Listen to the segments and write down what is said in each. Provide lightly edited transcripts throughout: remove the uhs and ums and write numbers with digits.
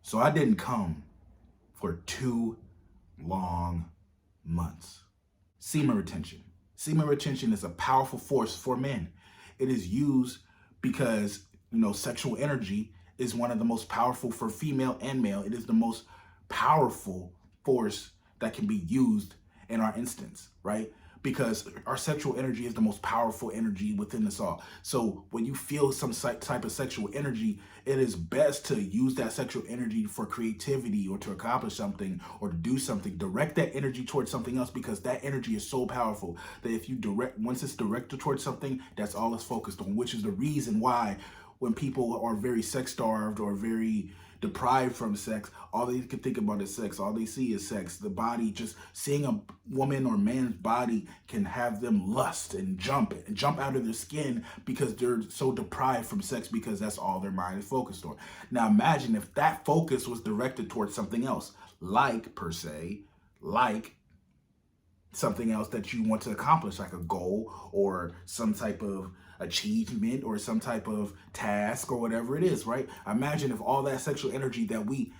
So I didn't come for 2 long months. Semen retention. Semen retention is a powerful force for men. It is used because, sexual energy is one of the most powerful for female and male. It is the most powerful force that can be used in our instance, right? Because our sexual energy is the most powerful energy within us all. So when you feel some type of sexual energy, it is best to use that sexual energy for creativity or to accomplish something or to do something. Direct that energy towards something else, because that energy is so powerful that if you once it's directed towards something, that's all it's focused on, which is the reason why when people are very sex starved or very deprived from sex, all they can think about is sex. All they see is sex. The body, just seeing a woman or man's body can have them lust and jump out of their skin because they're so deprived from sex, because that's all their mind is focused on. Now imagine if that focus was directed towards something else, like something else that you want to accomplish, like a goal or some type of achievement or some type of task or whatever it is, right? Imagine if all that sexual energy that we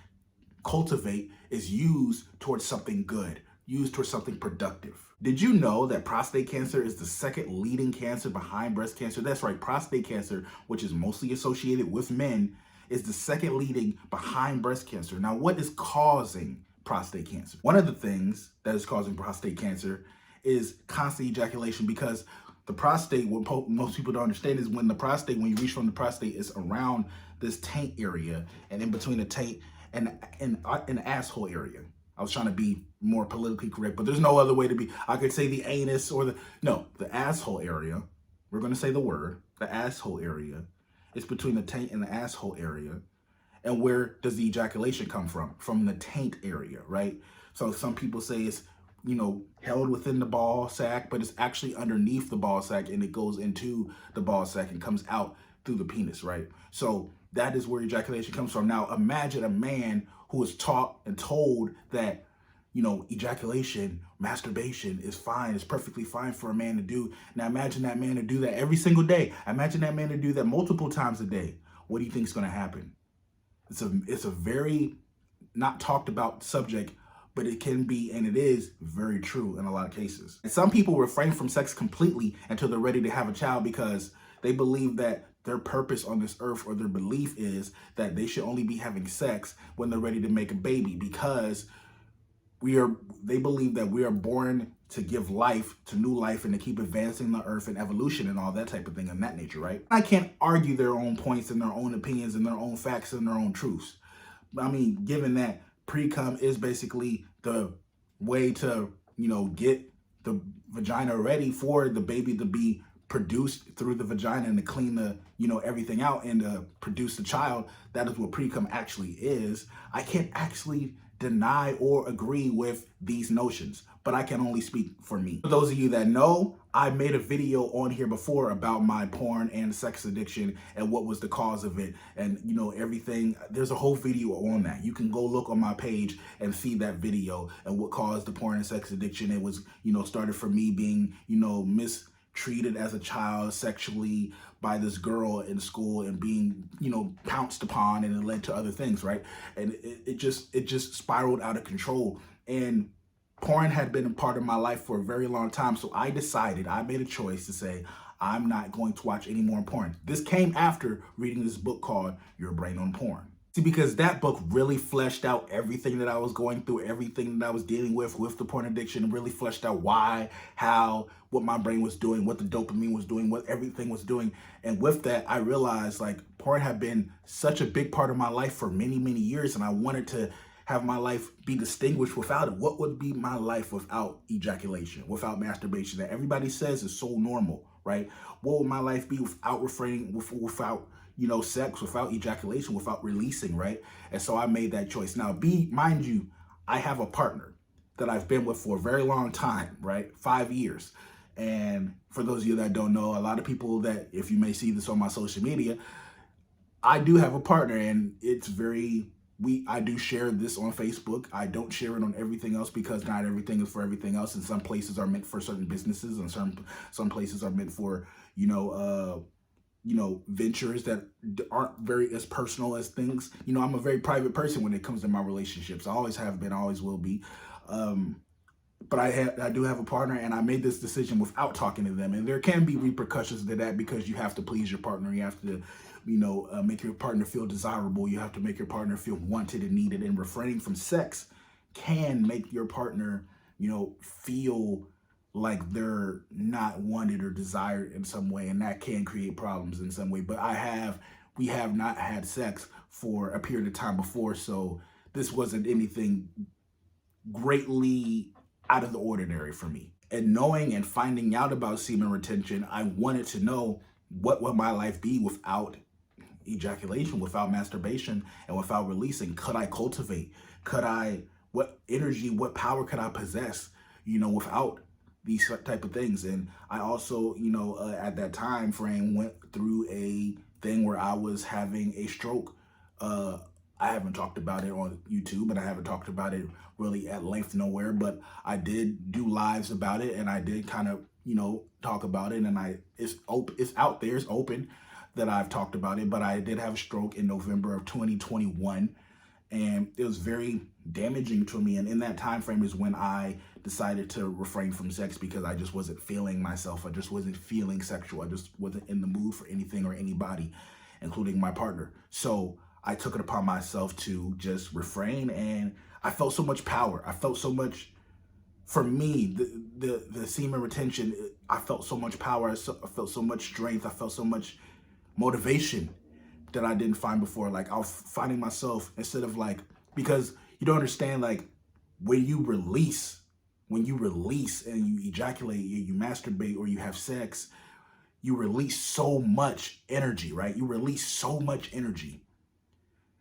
cultivate is used towards something good, used towards something productive. Did you know that prostate cancer is the second leading cancer behind breast cancer? That's right, prostate cancer, which is mostly associated with men, is the second leading behind breast cancer. Now, what is causing prostate cancer? One of the things that is causing prostate cancer is constant ejaculation, because the prostate, what most people don't understand is when you reach from the prostate, is around this taint area and in between the taint and an asshole area. I was trying to be more politically correct, but there's no other way to be. I could say the anus or the asshole area. We're going to say the asshole area. It's between the taint and the asshole area. And where does the ejaculation come from? From the taint area, right? So some people say it's, held within the ball sack, but it's actually underneath the ball sack and it goes into the ball sack and comes out through the penis, right? So that is where ejaculation comes from. Now imagine a man who is taught and told that, ejaculation, masturbation is fine, it's perfectly fine for a man to do. Now imagine that man to do that every single day. Imagine that man to do that multiple times a day. What do you think is going to happen? It's a very not talked about subject, but it can be, and it is very true in a lot of cases. And some people refrain from sex completely until they're ready to have a child, because they believe that their purpose on this earth, or their belief is that they should only be having sex when they're ready to make a baby, because they believe that we are born to give life to new life and to keep advancing the earth and evolution and all that type of thing in that nature, right? I can't argue their own points and their own opinions and their own facts and their own truths. I mean, given that pre-cum is basically the way to, get the vagina ready for the baby to be produced through the vagina and to clean the, everything out and to produce the child. That is what pre-cum actually is. I can't actually deny or agree with these notions, but I can only speak for me. For those of you that know, I made a video on here before about my porn and sex addiction and what was the cause of it, and everything. There's a whole video on that. You can go look on my page and see that video and what caused the porn and sex addiction. It was, started from me being, mistreated as a child sexually by this girl in school and being, pounced upon, and it led to other things, right? And it just spiraled out of control. And porn had been a part of my life for a very long time. So I made a choice to say, I'm not going to watch any more porn. This came after reading this book called Your Brain on Porn. See, because that book really fleshed out everything that I was going through, everything that I was dealing with the porn addiction, and really fleshed out why, how, what my brain was doing, what the dopamine was doing, what everything was doing. And with that, I realized porn had been such a big part of my life for many, many years, and I wanted to have my life be distinguished without it. What would be my life without ejaculation, without masturbation, that everybody says is so normal, right? What would my life be without without sex, without ejaculation, without releasing, right? And so I made that choice. Now, mind you, I have a partner that I've been with for a very long time, right? 5 years. And for those of you that don't know, a lot of people that, if you may see this on my social media, I do have a partner, and it's I do share this on Facebook. I don't share it on everything else, because not everything is for everything else. And some places are meant for certain businesses, and some places are meant for, ventures that aren't very as personal as things. I'm a very private person when it comes to my relationships. I always have been, always will be. Um, but I do have a partner, and I made this decision without talking to them. And there can be repercussions to that because you have to please your partner. You have to, make your partner feel desirable. You have to make your partner feel wanted and needed. And refraining from sex can make your partner, feel like they're not wanted or desired in some way, and that can create problems in some way. But we have not had sex for a period of time before, so this wasn't anything greatly out of the ordinary for me. And knowing and finding out about semen retention, I wanted to know what would my life be without ejaculation, without masturbation, and without releasing. Could I cultivate? What energy, what power could I possess, without these type of things? And I also, at that time frame, went through a thing where I was having a stroke. I haven't talked about it on YouTube, and I haven't talked about it really at length nowhere, but I did do lives about it, and I did kind of, talk about it, and it's out there, it's open that I've talked about it. But I did have a stroke in November of 2021, and it was very damaging to me. And in that time frame is when I decided to refrain from sex, because I just wasn't feeling myself. I just wasn't feeling sexual. I just wasn't in the mood for anything or anybody, including my partner. So I took it upon myself to just refrain, and I felt so much power. I felt so much, for me, the semen retention, I felt so much power. I felt so much strength. I felt so much motivation that I didn't find before. Like, I was finding myself, instead of like, because you don't understand, like, when you release and you ejaculate, you masturbate, or you have sex, you release so much energy, right? You release so much energy.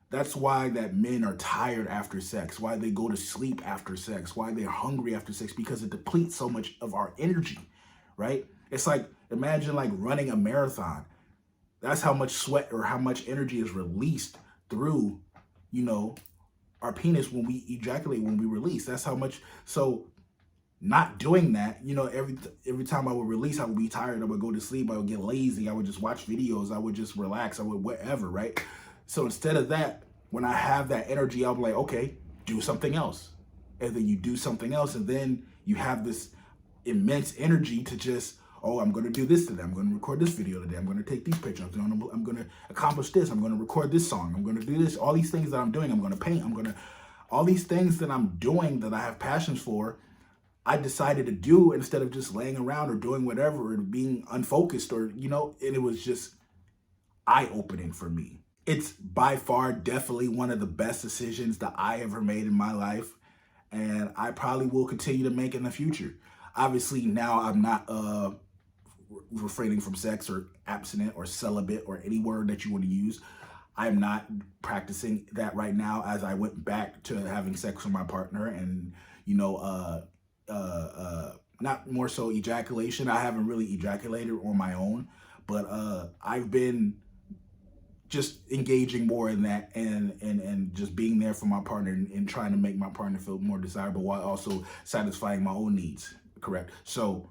That's why that men are tired after sex, why they go to sleep after sex, why they're hungry after sex, because it depletes so much of our energy, right? It's like, imagine like running a marathon. That's how much sweat or how much energy is released through, our penis when we ejaculate, when we release. That's how much. So not doing that, every time I would release, I would be tired. I would go to sleep. I would get lazy. I would just watch videos. I would just relax. I would whatever, right? So instead of that, when I have that energy, I'm like, okay, do something else. And then you do something else, and then you have this immense energy to just, oh, I'm going to do this today. I'm going to record this video today. I'm going to take these pictures. I'm going to accomplish this. I'm going to record this song. I'm going to do this. All these things that I'm doing, I'm going to paint. All these things that I'm doing that I have passions for, I decided to do instead of just laying around or doing whatever or being unfocused, or, and it was just eye-opening for me. It's by far definitely one of the best decisions that I ever made in my life, and I probably will continue to make in the future. Obviously, now I'm not refraining from sex or abstinent or celibate or any word that you want to use. I'm not practicing that right now, as I went back to having sex with my partner, and not more so ejaculation. I haven't really ejaculated on my own, but I've been just engaging more in that, and just being there for my partner, and trying to make my partner feel more desirable while also satisfying my own needs. Correct. So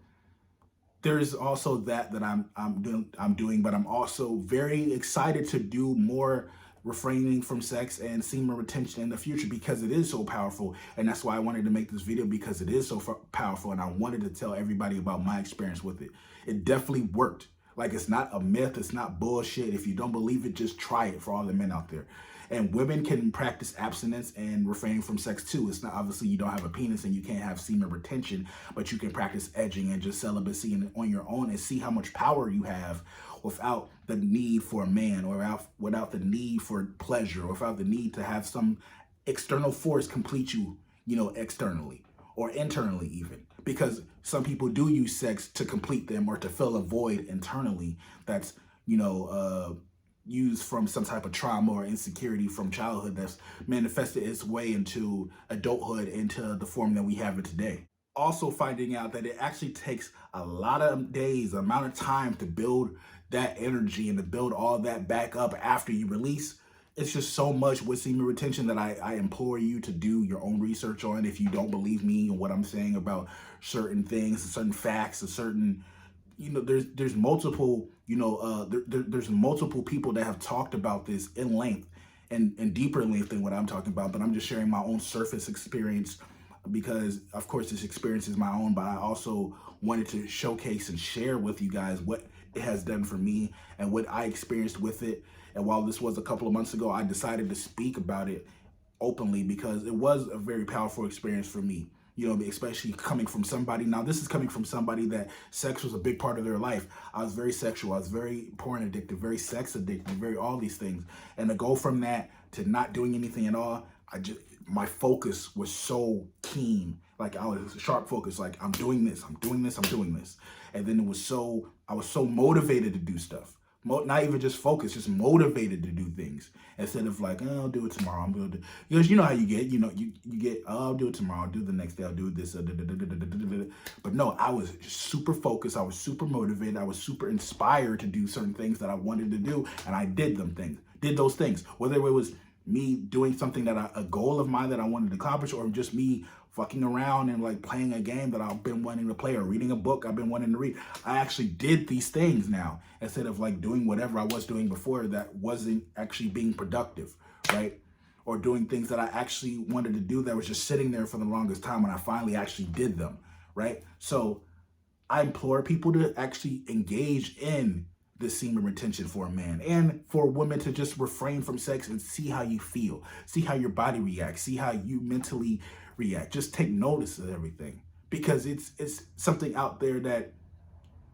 there's also that I'm doing, but I'm also very excited to do more refraining from sex and semen retention in the future, because it is so powerful. And that's why I wanted to make this video, because it is so powerful, and I wanted to tell everybody about my experience with it. It definitely worked. Like, it's not a myth, it's not bullshit. If you don't believe it, just try it, for all the men out there. And women can practice abstinence and refrain from sex too. It's not, obviously you don't have a penis and you can't have semen retention, but you can practice edging and just celibacy on your own, and see how much power you have without the need for a man, or without the need for pleasure, or without the need to have some external force complete you, externally or internally even. Because some people do use sex to complete them, or to fill a void internally that's, used from some type of trauma or insecurity from childhood, that's manifested its way into adulthood, into the form that we have it today. Also finding out that it actually takes a lot of days, amount of time to build that energy and to build all that back up after you release. It's just so much with semen retention that I implore you to do your own research on. If you don't believe me and what I'm saying about certain things, certain facts, a certain, there's multiple There's multiple people that have talked about this in length and deeper length than what I'm talking about, but I'm just sharing my own surface experience because, of course, this experience is my own, but I also wanted to showcase and share with you guys what it has done for me and what I experienced with it. And while this was a couple of months ago, I decided to speak about it openly because it was a very powerful experience for me. Especially coming from somebody. Now, this is coming from somebody that sex was a big part of their life. I was very sexual. I was very porn addicted, very sex addicted, very all these things. And to go from that to not doing anything at all, my focus was so keen. Like, I was sharp focus. Like, I'm doing this, I'm doing this, I'm doing this. And then I was so motivated to do stuff. Not even just focused, just motivated to do things instead of like, oh, I'll do it tomorrow. I'm gonna do, because you know how you get, you get, oh, I'll do it tomorrow. I'll do it the next day. I'll do this. But no, I was just super focused. I was super motivated. I was super inspired to do certain things that I wanted to do, and I did those things. Whether it was me doing something that a goal of mine that I wanted to accomplish, or just me fucking around and like playing a game that I've been wanting to play, or reading a book I've been wanting to read. I actually did these things now instead of like doing whatever I was doing before that wasn't actually being productive, right? Or doing things that I actually wanted to do that was just sitting there for the longest time when I finally actually did them, right? So I implore people to actually engage in the semen retention for a man, and for women to just refrain from sex and see how you feel, see how your body reacts, see how you mentally react. Just take notice of everything, because it's something out there that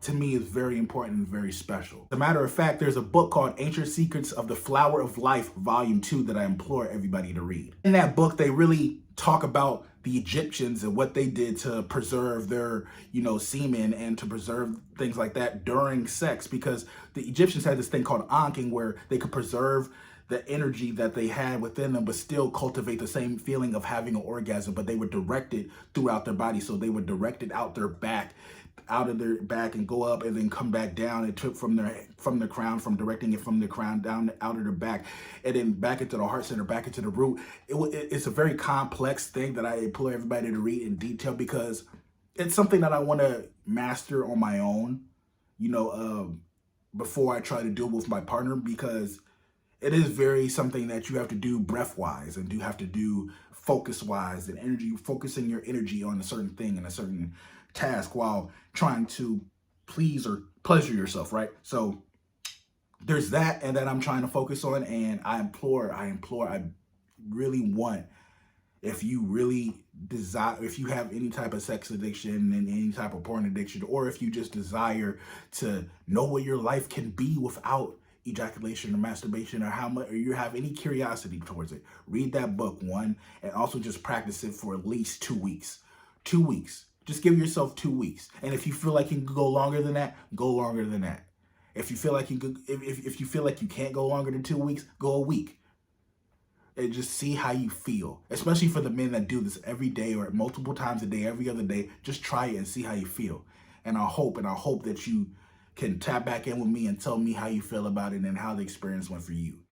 to me is very important and very special. As a matter of fact, there's a book called Ancient Secrets of the Flower of Life, Volume 2, that I implore everybody to read. In that book, they really talk about the Egyptians and what they did to preserve their, semen and to preserve things like that during sex, because the Egyptians had this thing called anking where they could preserve the energy that they had within them, but still cultivate the same feeling of having an orgasm, but they would direct it throughout their body. So they would direct it out of their back and go up and then come back down. It took from the crown, from directing it from the crown down out of the back, and then back into the heart center, back into the root. It's a very complex thing that I implore everybody to read in detail, because it's something that I want to master on my own, before I try to do it with my partner, because it is very something that you have to do breath-wise, and you have to do focus-wise, and focusing your energy on a certain thing and a certain task while trying to please or pleasure yourself, right? So there's that, and that I'm trying to focus on, and I really want, if you really desire, if you have any type of sex addiction and any type of porn addiction, or if you just desire to know what your life can be without ejaculation or masturbation, or how much, or you have any curiosity towards it, read that book, one, and also just practice it for at least 2 weeks. 2 weeks. Just give yourself 2 weeks. And if you feel like you can go longer than that, go longer than that. If you feel like you could, if you feel like you can't go longer than 2 weeks, go a week. And just see how you feel. Especially for the men that do this every day or multiple times a day, every other day. Just try it and see how you feel. And I hope that you can tap back in with me and tell me how you feel about it and how the experience went for you.